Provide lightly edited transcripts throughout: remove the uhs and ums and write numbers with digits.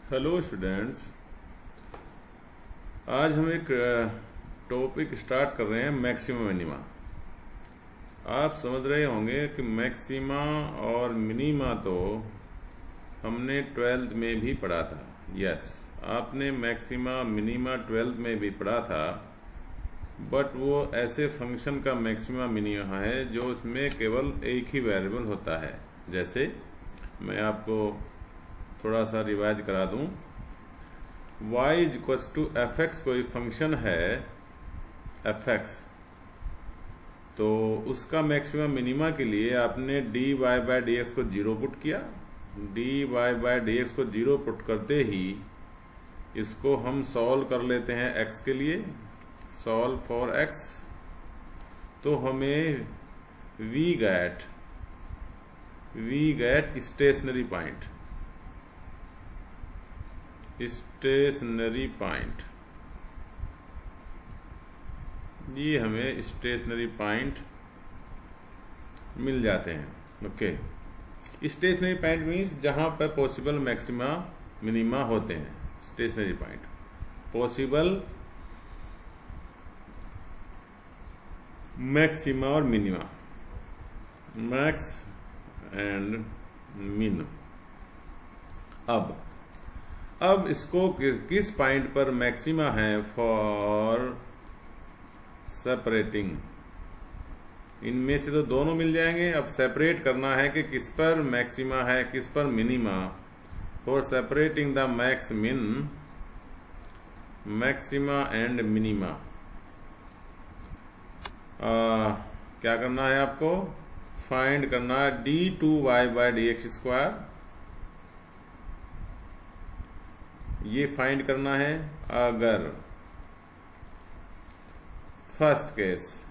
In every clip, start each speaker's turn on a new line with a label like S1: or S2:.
S1: Hello students, आज हम एक टॉपिक स्टार्ट कर रहे हैं मैक्सिमा मिनिमा। आप समझ रहे होंगे कि मैक्सिमा और मिनिमा तो हमने 12th में भी पढ़ा था। यस, आपने मैक्सिमा मिनिमा 12th में भी पढ़ा था, बट वो ऐसे फंक्शन का मैक्सिमा मिनिमा है जो उसमें केवल एक ही वेरिएबल होता है। जैसे मैं आपको थोड़ा सा रिवाइज करा दूं। y is equals to F X कोई फंक्शन है एफ एक्स, तो उसका मैक्सिमम मिनिमा के लिए आपने D Y by D X को जीरो पुट किया। D Y by D X को जीरो पुट करते ही इसको हम सॉल्व कर लेते हैं x के लिए, सॉल्व फॉर x। तो हमें वी गेट स्टेशनरी पॉइंट, ये हमें स्टेशनरी पॉइंट मिल जाते हैं। ओके, स्टेशनरी पॉइंट मीन्स जहां पर पॉसिबल मैक्सिमा मिनिमा होते हैं। स्टेशनरी पॉइंट पॉसिबल मैक्सिमा और मिनिमा, मैक्स एंड मिन। अब इसको किस पॉइंट पर मैक्सिमा है फॉर सेपरेटिंग, इनमें से तो दोनों मिल जाएंगे। अब सेपरेट करना है कि किस पर मैक्सिमा है किस पर minima. For separating the maxima and minima क्या करना है आपको? फाइंड करना है D two Y by D X square, ये फाइंड करना है। अगर first case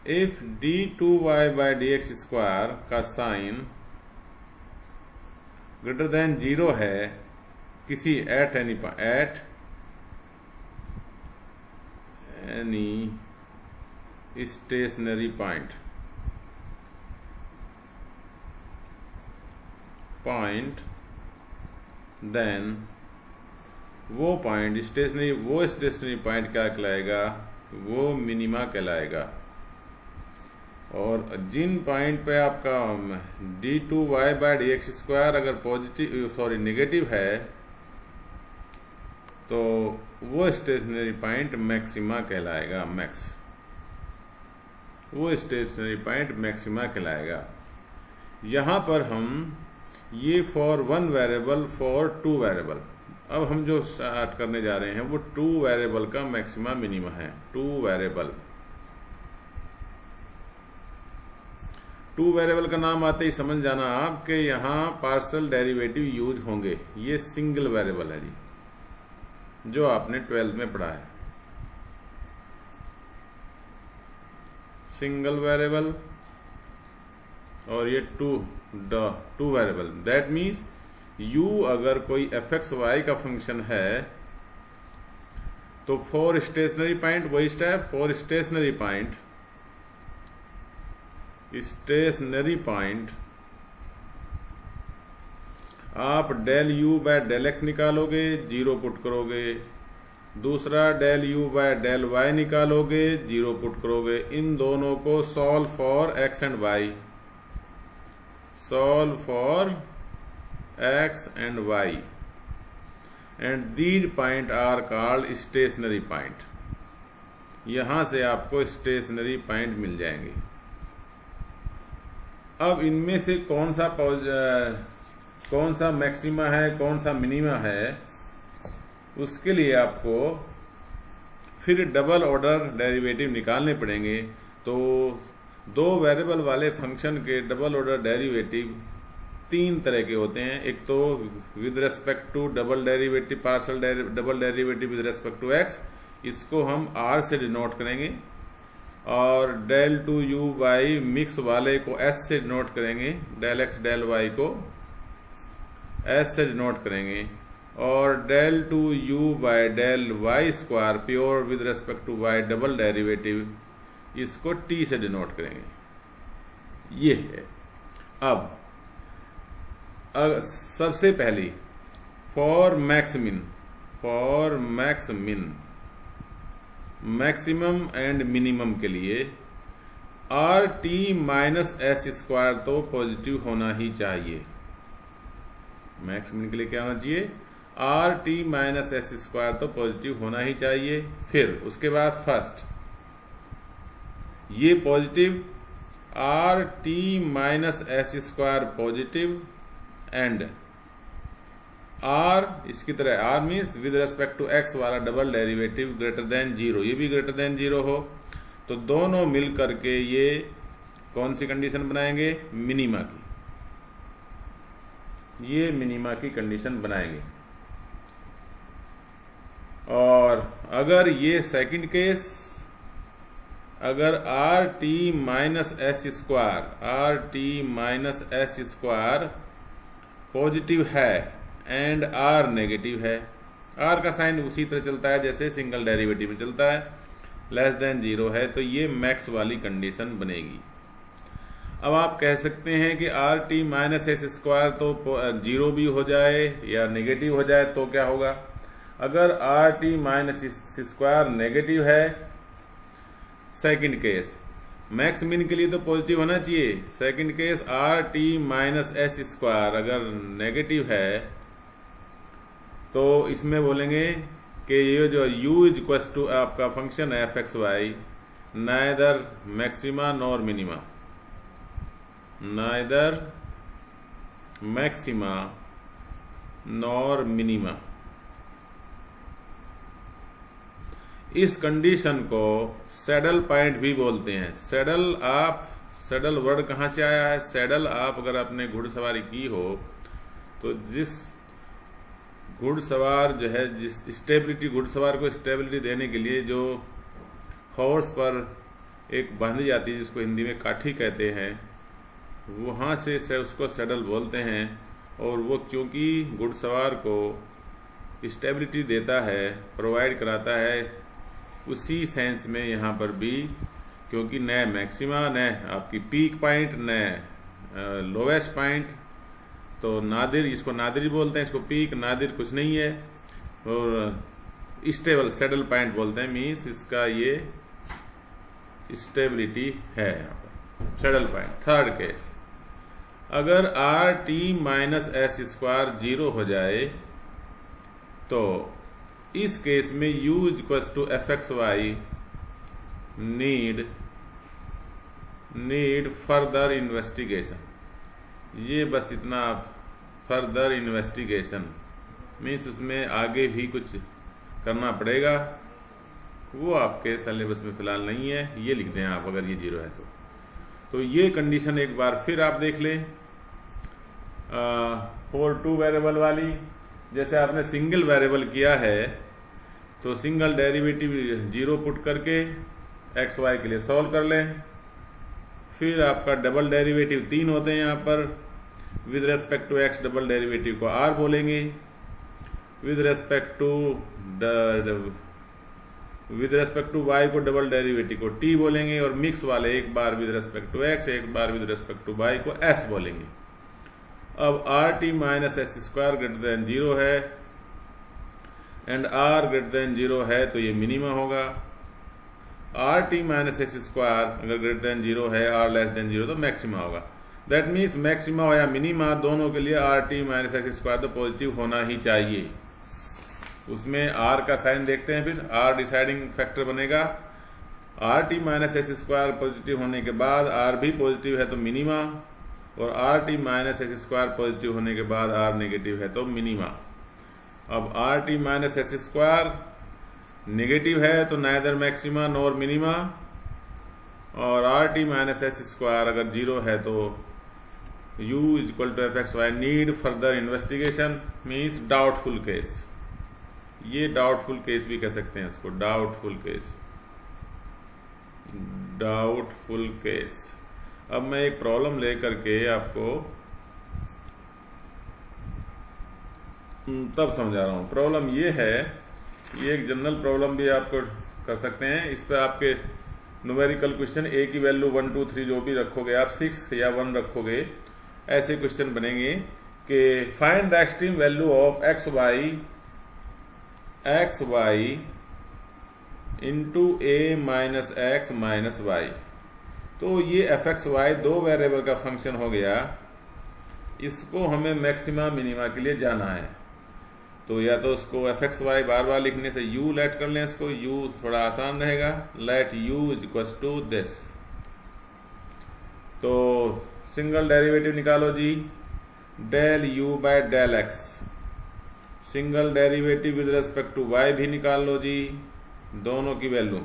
S1: if D two Y by D X square का साइन ग्रेटर देन जीरो है किसी at any stationary point, then वो स्टेशनरी पॉइंट क्या कहलाएगा? वो मिनिमा कहलाएगा। और जिन पॉइंट पे आपका D two Y by D X square अगर नेगेटिव है तो वो स्टेशनरी पॉइंट मैक्सिमा कहलाएगा। वो स्टेशनरी पॉइंट मैक्सिमा कहलाएगा। यहां पर हम ये for one variable, for two variable, अब हम जो स्टार्ट करने जा रहे हैं वो टू वेरिएबल का मैक्सिमा मिनिमा है। टू वेरिएबल का नाम आते ही समझ जाना आप कि यहां पार्शियल डेरिवेटिव यूज होंगे। ये सिंगल वेरिएबल है जी, जो आपने 12th में पढ़ा है। सिंगल वेरिएबल और ये two variable. That means u अगर कोई एफ एक्स वाई का फंक्शन है तो फॉर स्टेशनरी पॉइंट वही स्टेप, फॉर स्टेशनरी पॉइंट आप del u by del x निकालोगे, जीरो पुट करोगे। दूसरा del u by del y निकालोगे, जीरो पुट करोगे। इन दोनों को solve for x and y, solve for x and y, and these point are called stationary point। यहां से आपको स्टेशनरी पॉइंट मिल जाएंगे। अब इनमें से कौन सा मैक्सिमा है कौन सा मिनिमा है, उसके लिए आपको फिर डबल ऑर्डर डेरिवेटिव निकालने पड़ेंगे। तो दो वेरिएबल वाले फंक्शन के डबल ऑर्डर डेरिवेटिव तीन तरह के होते हैं। एक तो with respect to double derivative, partial double derivative with respect to x, इसको हम r से डिनोट करेंगे। और del two u by mix वाले को s से डिनोट करेंगे, डेल x डेल y को s से डिनोट करेंगे। और del two u by del y square pure with respect to y double derivative, इसको t से डिनोट करेंगे। ये है। अब सबसे पहली फॉर मैक्सिमम एंड मिनिमम के लिए r T minus S square तो पॉजिटिव होना ही चाहिए। मैक्सिमम के लिए क्या होना चाहिए? R T minus S square तो पॉजिटिव होना ही चाहिए। फिर उसके बाद फर्स्ट ये positive r T minus S square positive and r इसकी तरह r means with respect to x वाला double derivative greater than zero, ये भी ग्रेटर देन जीरो हो तो दोनों मिल करके ये कौन सी कंडीशन बनाएंगे? मिनिमा की। ये मिनिमा की कंडीशन बनाएंगे। और अगर ये सेकंड केस, अगर R T minus S square positive है एंड आर नेगेटिव है, आर का साइन उसी तरह चलता है जैसे सिंगल डेरिवेटिव में चलता है, लेस देन जीरो है, तो ये मैक्स वाली कंडीशन बनेगी। अब आप कह सकते हैं कि R T minus S square तो जीरो भी हो जाए या नेगेटिव हो जाए तो क्या होगा? अगर R T minus square negative है, सेकंड केस मैक्स मिन के लिए तो पॉजिटिव होना चाहिए। Second case R T minus S square अगर नेगेटिव है तो इसमें बोलेंगे कि ये जो u इज इक्वल टू आपका फंक्शन है F X Y neither maxima nor minima, neither maxima nor minima. इस कंडीशन को सैडल पॉइंट भी बोलते हैं। सैडल वर्ड कहाँ से आया है? सैडल आप अगर आपने घुड़सवारी की हो तो जिस घुड़सवार जो है, जिस स्टेबिलिटी, घुड़सवार को स्टेबिलिटी देने के लिए जो हॉर्स पर एक बांधी जाती है जिसको हिंदी में काठी कहते हैं, वहाँ से उसको सैडल बोलते हैं। और वो क्योंकि घुड़सवार को स्टेबिलिटी देता है, प्रोवाइड कराता है, उसी सेंस में यहाँ पर भी क्योंकि न मैक्सिमा न आपकी पीक पॉइंट न लोवेस्ट पॉइंट, तो नादिर, इसको नादिर बोलते हैं, इसको पीक नादिर कुछ नहीं है, और स्टेबल सैडल पॉइंट बोलते हैं, मीन्स इसका ये स्टेबिलिटी है यहाँ पर सैडल पॉइंट। थर्ड केस, अगर R T minus S square zero हो जाए तो इस केस में u is equal to F X Y need further investigation. ये बस इतना, फर्दर इन्वेस्टिगेशन मीन्स उसमें आगे भी कुछ करना पड़ेगा, वो आपके सिलेबस में फिलहाल नहीं है, ये लिख दें आप अगर ये जीरो है तो ये कंडीशन एक बार फिर आप देख लें। फॉर टू वेरिएबल वाली, जैसे आपने सिंगल वेरिएबल किया है तो सिंगल डेरिवेटिव जीरो पुट करके एक्स वाई के लिए सॉल्व कर लें। फिर आपका डबल डेरिवेटिव तीन होते हैं यहाँ पर, with respect to x double derivative को आर बोलेंगे, विद रेस्पेक्ट टू वाई को डबल डेरिवेटिव को टी बोलेंगे, और मिक्स वाले एक बार विद रेस्पेक्ट टू एक्स एक बार विद रेस्पेक्ट टू वाई को एस बोलेंगे। अब R T minus S square greater than zero है and r greater than zero है तो ये मिनिमा होगा। R T minus S square अगर ग्रेटर देन जीरो है, आर लेस देन जीरो तो मैक्सिमा होगा। दैट मीन्स मैक्सिमा हो या मिनिमा दोनों के लिए r T minus S square तो पॉजिटिव होना ही चाहिए। उसमें आर का साइन देखते हैं, फिर आर डिसाइडिंग फैक्टर बनेगा। R T minus S square positive होने के बाद आर भी पॉजिटिव है तो मिनिमा, और R T minus S square positive होने के बाद आर नेगेटिव है तो मिनिमा। अब R T minus S square negative है तो नाइदर मैक्सिमा नॉर मिनिमा, और R T minus S square अगर जीरो है तो u is equal to F X Y need further investigation means doubtful case. ये डाउटफुल केस भी कह सकते हैं इसको, डाउटफुल केस। अब मैं एक प्रॉब्लम लेकर के आपको तब समझा रहा हूं। प्रॉब्लम ये है, ये एक जनरल प्रॉब्लम भी आपको कर सकते हैं। इस पर आपके न्यूमेरिकल क्वेश्चन ए की वैल्यू 1 2 3 जो भी रखोगे आप 6 या 1 रखोगे, ऐसे क्वेश्चन बनेंगे कि find the extreme value of X Y into A minus X minus Y. तो ये एफ एक्स वाई दो वेरिएबल का फंक्शन हो गया, इसको हमें मैक्सिमा मिनिमा के लिए जाना है। तो या तो उसको एफ एक्स वाई बार बार लिखने से यू लेट कर लें, इसको यू थोड़ा आसान रहेगा, let u is equal to this. तो सिंगल डेरिवेटिव निकालो जी, del you by del x. Single derivative with respect to y भी निकाल लो जी, दोनों की वैल्यू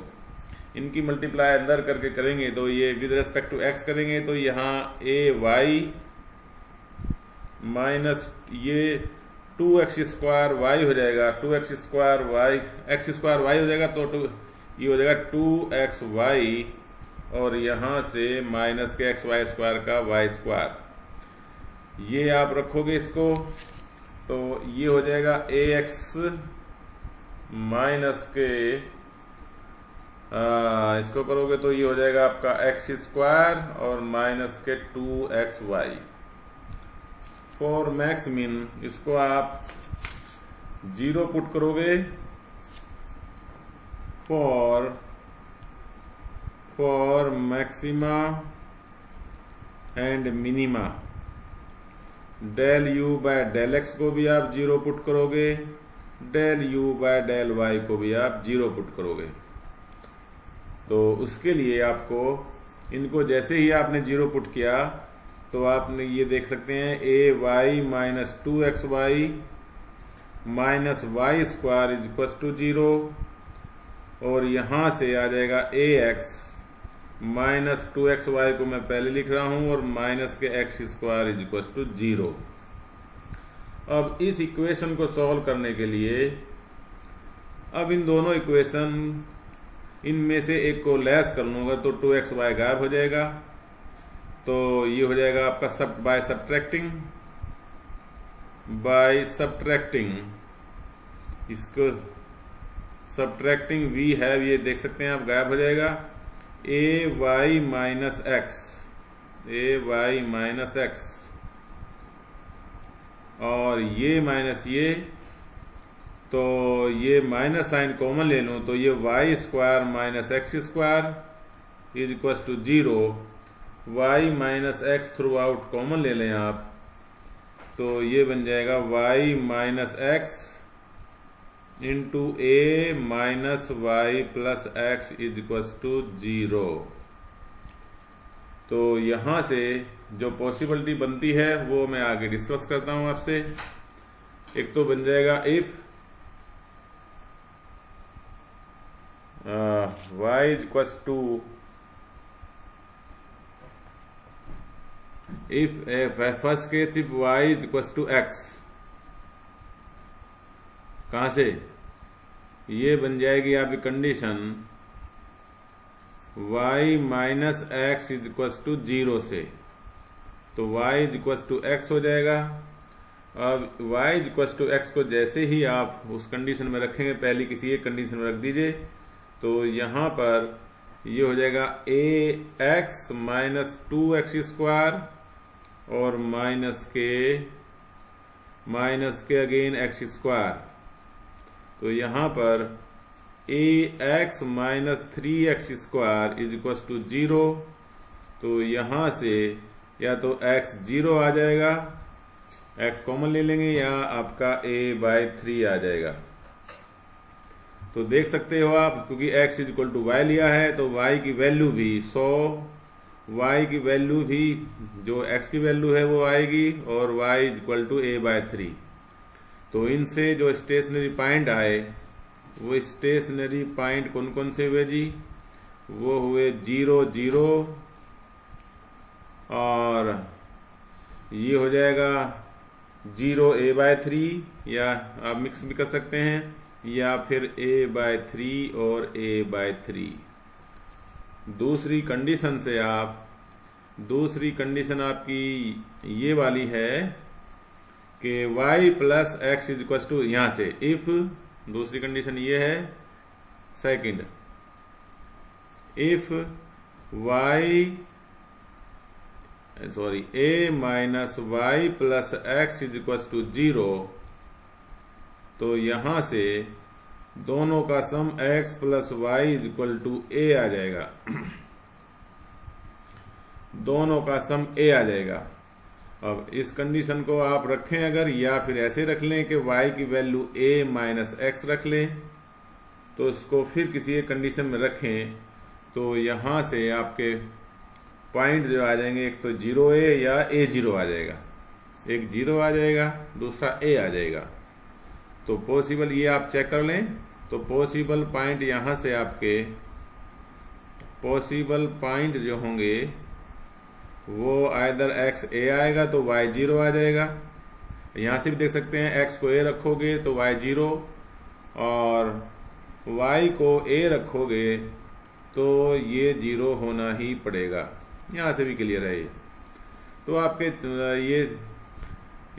S1: इनकी मल्टीप्लाई अंदर करके करेंगे तो ये विद रेस्पेक्ट टू एक्स करेंगे तो यहाँ ए वाई माइनस ये 2x स्क्वायर वाई हो जाएगा, 2x square Y X square Y हो जाएगा, तो ये हो जाएगा 2x वाई और यहां से माइनस के एक्स वाई स्क्वायर का वाई स्क्वायर, ये आप रखोगे इसको तो ये हो जाएगा ax माइनस के इसको करोगे तो ये हो जाएगा आपका एक्स स्क्वायर और माइनस के 2xy। फॉर मैक्स मिन इसको आप 0 पुट करोगे, for maxima and minima del you by del X को भी आप 0 पुट करोगे, del you by del Y को भी आप 0 पुट करोगे। तो उसके लिए आपको इनको जैसे ही आपने 0 पुट किया तो आपने ये देख सकते हैं a y minus 2x y minus y square is equal to 0 और यहां से आ जाएगा a x minus 2x Y को मैं पहले लिख रहा हूं और माइनस के X square is equal to 0। अब इस इक्वेशन को सॉल्व करने के लिए अब इन दोनों इक्वेशन इनमें से एक को लेस कर लूंगा तो 2x वाई गायब हो जाएगा, तो ये हो जाएगा आपका बाय सब्ट्रैक्टिंग इसको सब्ट्रैक्टिंग वी है, ये देख सकते हैं आप गायब हो जाएगा ए वाई माइनस एक्स और ये माइनस ये, तो ये माइनस साइन कॉमन ले लूं तो ये Y square minus X square is equal to 0, Y minus X throughout common ले लें आप तो ये बन जाएगा Y minus X into A minus Y plus X is equal to 0। तो यहां से जो पॉसिबिलिटी बनती है वो मैं आगे डिस्कस करता हूं आपसे। एक तो बन जाएगा if y is equals to if first case if y is equals to x, कहां से ये बन जाएगी आपकी condition y minus X is equal to 0 से, तो y is equal to x हो जाएगा। अब y is equal to x को जैसे ही आप उस कंडीशन में रखेंगे, पहली किसी एक कंडीशन में रख दीजिए तो यहां पर ये हो जाएगा a x minus 2x square और माइनस के अगेन एक्स स्क्वायर, तो यहां पर a x minus 3x square is equal to 0, तो यहां से या तो x 0 आ जाएगा, x कॉमन ले लेंगे, या आपका a/3 आ जाएगा। तो देख सकते हो आप, क्योंकि x is equal to Y लिया है तो y की वैल्यू भी y की वैल्यू भी जो x की वैल्यू है वो आएगी और y is equal to a/3। तो इनसे जो स्टेशनरी पॉइंट आए वो स्टेशनरी पॉइंट कौन कौन से हुए जी, वो हुए 0 0 और ये हो जाएगा 0 a/3, या आप मिक्स भी कर सकते हैं, या फिर a/3 और a/3। दूसरी कंडीशन आपकी ये वाली है कि y plus X is equal to, यहां से इफ दूसरी कंडीशन ये है second, if y sorry a minus Y plus X is equal to 0, तो यहां से दोनों का sum x plus Y is equal to a आ जाएगा। दोनों का सम a आ जाएगा। अब इस कंडीशन को आप रखें अगर, या फिर ऐसे रख लें कि y की वैल्यू a माइनस एक्स रख लें, तो इसको फिर किसी एक कंडीशन में रखें, तो यहां से आपके पॉइंट जो आ जाएंगे, एक तो 0a या a0 आ जाएगा, एक 0 आ जाएगा, दूसरा a आ जाएगा। तो पॉसिबल ये आप चेक कर लें, तो पॉसिबल पॉइंट यहां से आपके पॉसिबल पॉइंट जो होंगे वो आइदर x a आएगा तो y 0 आ जाएगा। यहां से भी देख सकते हैं x को a रखोगे तो y 0, और y को a रखोगे तो ये 0 होना ही पड़ेगा। यहां से भी क्लियर है ये। तो आपके ये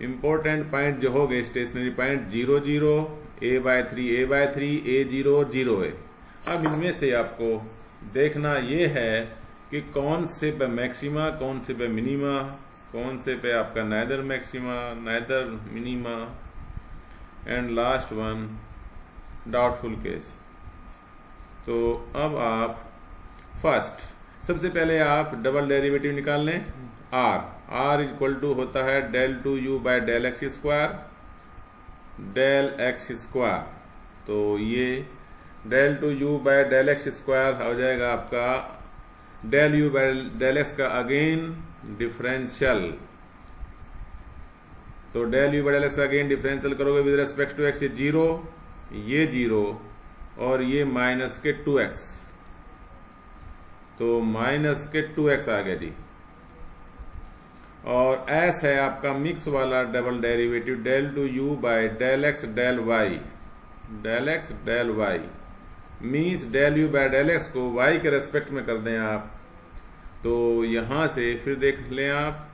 S1: इम्पोर्टेंट पॉइंट जो हो गए stationary point 0 0 a/3 a/3 a0 और 0 है। अब इनमें से आपको देखना ये है कि कौन से पे मैक्सिमा, कौन से पे मिनिमा, कौन से पे आपका neither maxima neither minima, and last one doubtful case. तो अब आप फर्स्ट सबसे पहले आप डबल डेरिवेटिव निकाल लें। r इज इक्वल टू होता है del 2u by del x square, del x square. तो ये del 2u by del x square हो जाएगा आपका del u bye del x का अगेन डिफरेंशियल। तो del u bye del x का अगेन डिफरेंशियल करोगे विद रेस्पेक्ट टू x, ये 0 और ये माइनस के 2x, तो माइनस के 2x आ गया जी। और s है आपका मिक्स वाला double derivative del 2u by del x del y, means del u bye del x को y के रेस्पेक्ट में कर दें आप। तो यहां से फिर देख लें आप,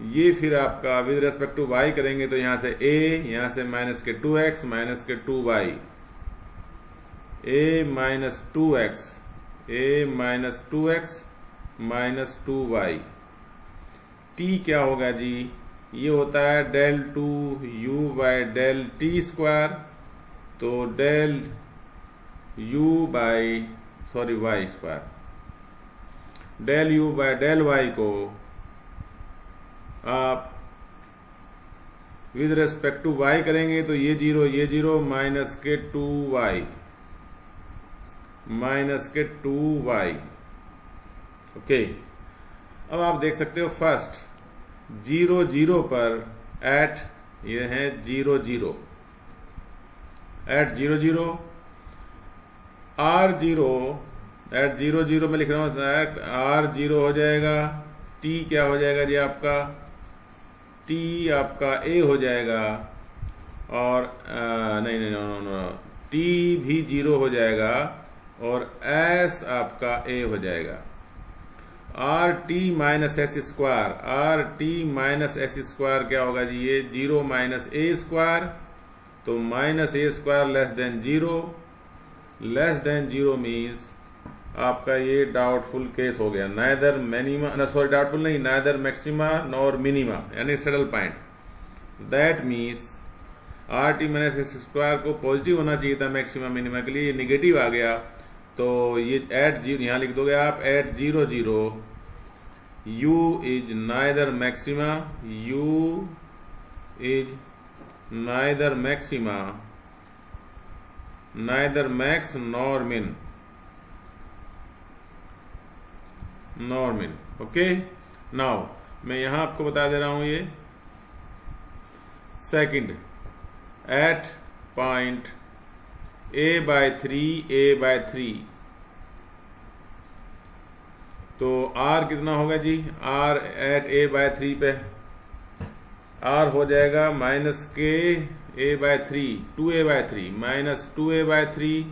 S1: ये फिर आपका विद रेस्पेक्ट टू y करेंगे तो यहां से a, यहां से माइनस के 2x माइनस के 2y, a minus 2x minus 2y। t क्या होगा जी? ये होता है del 2u by del t square, तो del u by y square, del u bye del y को आप विद रेस्पेक्ट टू y करेंगे तो ये 0 माइनस के 2y ओके। अब आप देख सकते हो फर्स्ट 0 0 पर एट ये है 0 0 एट 0 0 r0 एट 0 0 में लिख रहा हूं एट r0 हो जाएगा। t क्या हो जाएगा जी आपका? t आपका a हो जाएगा, और नहीं t भी 0 हो जाएगा और s आपका a हो जाएगा। rt माइनस एस स्क्वायर क्या होगा जी? ये 0 माइनस a स्क्वायर, तो minus a square less than 0 means आपका ये डाउटफुल केस हो गया। नाइदर मिनिमा, डाउटफुल नहीं, नाइदर मैक्सिमा नॉर मिनिमा, यानी saddle point. That means rt minus S square को पॉजिटिव होना चाहिए था मैक्सिमा मिनिमा के लिए, ये निगेटिव आ गया। तो ये एट 0 यहां लिख दोगे आप, at 0 0 u is neither maxima, u is neither maxima neither max nor min okay. Now मैं यहां आपको बता दे रहा हूं ये सेकंड एट पॉइंट a/3 तो r कितना होगा जी? r एट a/3 पे r हो जाएगा माइनस के a/3 2a/3 माइनस 2a/3,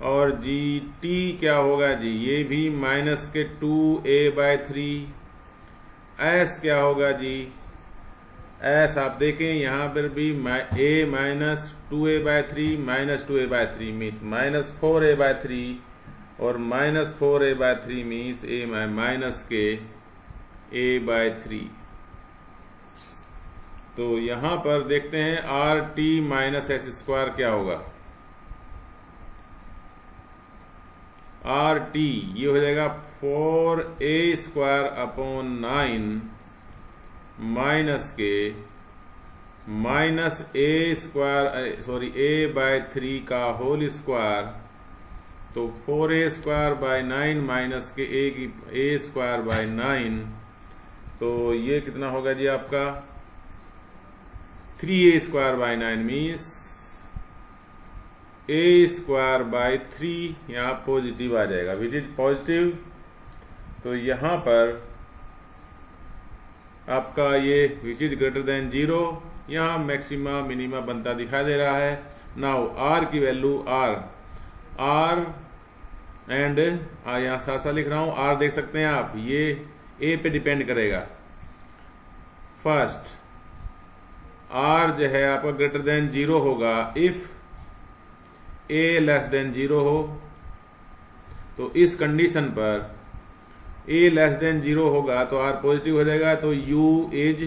S1: और जी t क्या होगा जी? ये भी माइनस के 2a/3। s क्या होगा जी? एस आप देखें यहाँ पर भी a minus 2a/3 minus 2a/3 means minus 4a/3 और minus 4a/3 means a minus के a/3। तो यहां पर देखते हैं R T minus S square क्या होगा। आर टी ये हो जाएगा 4a² 9 माइनस के माइनस a/3 का होल स्क्वायर। तो 4a² 9 माइनस के a² 9। तो ये कितना होगा जी आपका 3a² 9 मीन्स a² 3 यहाँ पॉजिटिव आ जाएगा, विच इज पॉजिटिव। तो यहाँ पर आपका ये विच इज ग्रेटर देन 0 यहाँ मैक्सिमा मिनिमा बनता दिखाई दे रहा है। नाउ आर की वैल्यू आर एंड यहाँ साथ साथ लिख रहा हूं आर देख सकते हैं आप, ये ए पे डिपेंड करेगा। फर्स्ट आर जो है आपका ग्रेटर देन 0 होगा इफ ए लेस देन 0 हो। तो इस कंडीशन पर ए लेस देन 0 होगा तो आर पॉजिटिव हो जाएगा। तो यू इज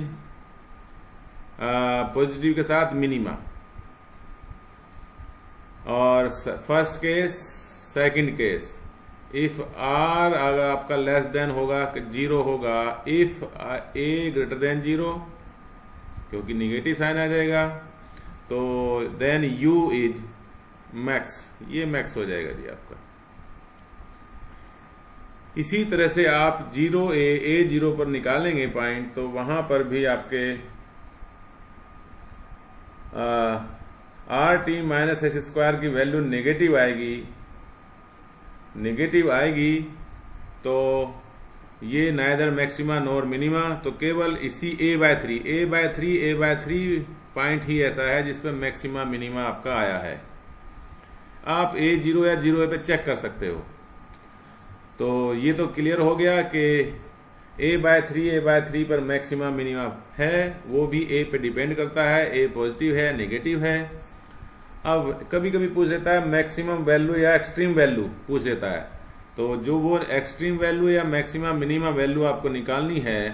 S1: पॉजिटिव के साथ मिनिमा। और first case second case if R अगर आपका लेस देन होगा 0 होगा इफ ए ग्रेटर देन 0 क्योंकि निगेटिव साइन आ जाएगा। तो देन यू इज मैक्स, ये मैक्स हो जाएगा जी आपका। इसी तरह से आप 0 पर निकालेंगे पॉइंट तो वहां पर भी आपके R T minus S square की वैल्यू नेगेटिव आएगी। तो ये नाइदर मैक्सिमा नॉर मिनिमा। तो केवल इसी a/3 पॉइंट ही ऐसा है जिस पर मैक्सिमा मिनिमा आपका आया है। आप a0 या 0 पे चेक कर सकते हो। तो ये तो क्लियर हो गया कि a/3 पर मैक्सिमा मिनिमा है, वो भी a पे डिपेंड करता है। a पॉजिटिव है नेगेटिव है। अब कभी कभी पूछ लेता है मैक्सिमम वैल्यू या एक्सट्रीम वैल्यू पूछ लेता है। तो जो वो एक्सट्रीम वैल्यू या मैक्सिमा मिनिमा वैल्यू आपको निकालनी है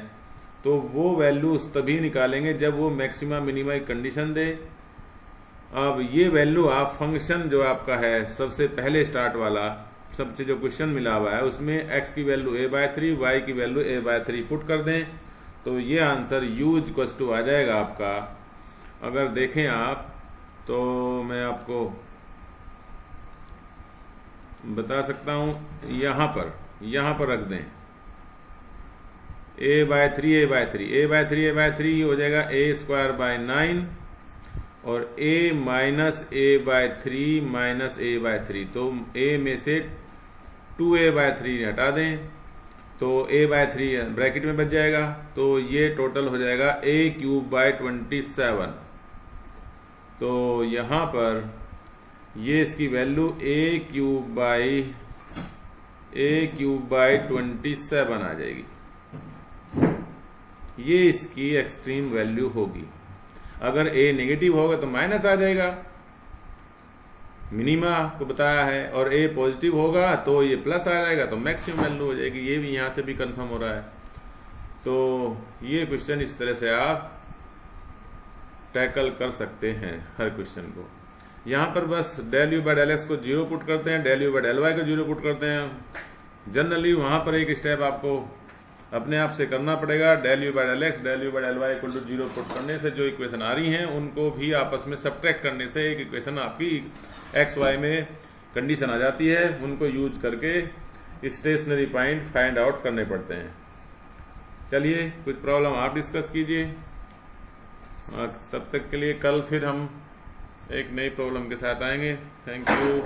S1: तो वो वैल्यू तभी निकालेंगे जब वो मैक्सिमा मिनिमा की कंडीशन दे। अब ये वैल्यू आप फंक्शन जो आपका है सबसे पहले स्टार्ट वाला सबसे जो क्वेश्चन मिला हुआ है उसमें x की वैल्यू a/3 y की वैल्यू a/3 पुट कर दें तो ये आंसर u इक्वल्स टू आ जाएगा आपका। अगर देखें आप तो मैं आपको बता सकता हूं यहां पर रख दें a/3 हो जाएगा a² 9 और a minus a/3 minus a/3। तो a में से 2a/3 हटा दें तो a/3 ब्रैकेट में बच जाएगा। तो ये टोटल हो जाएगा a³ 27। तो यहां पर ये इसकी वैल्यू a³ 27 आ जाएगी। ये इसकी एक्सट्रीम वैल्यू होगी। अगर a नेगेटिव होगा तो माइनस आ जाएगा, मिनिमा आपको बताया है। और a पॉजिटिव होगा तो ये प्लस आ जाएगा तो मैक्सिमम वैल्यू हो जाएगी। ये भी यहां से भी कंफर्म हो रहा है। तो ये क्वेश्चन इस तरह से आप टैकल कर सकते हैं हर क्वेश्चन को। यहां पर बस del u by del x को 0 पुट करते हैं, del u by del y को 0 पुट करते हैं। जनरली वहां पर एक स्टेप आपको अपने आप से करना पड़ेगा। del u by del x del u by del y equal to 0 put करने से जो इक्वेशन आ रही हैं उनको भी आपस में सब्ट्रैक्ट करने से एक इक्वेशन आपकी एक्स वाई में कंडीशन आ जाती है। उनको यूज करके स्टेशनरी पॉइंट फाइंड आउट करने पड़ते हैं। चलिए कुछ प्रॉब्लम आप डिस्कस कीजिए। तब तक के लिए कल फिर हम एक नई प्रॉब्लम के साथ आएंगे। Thank you.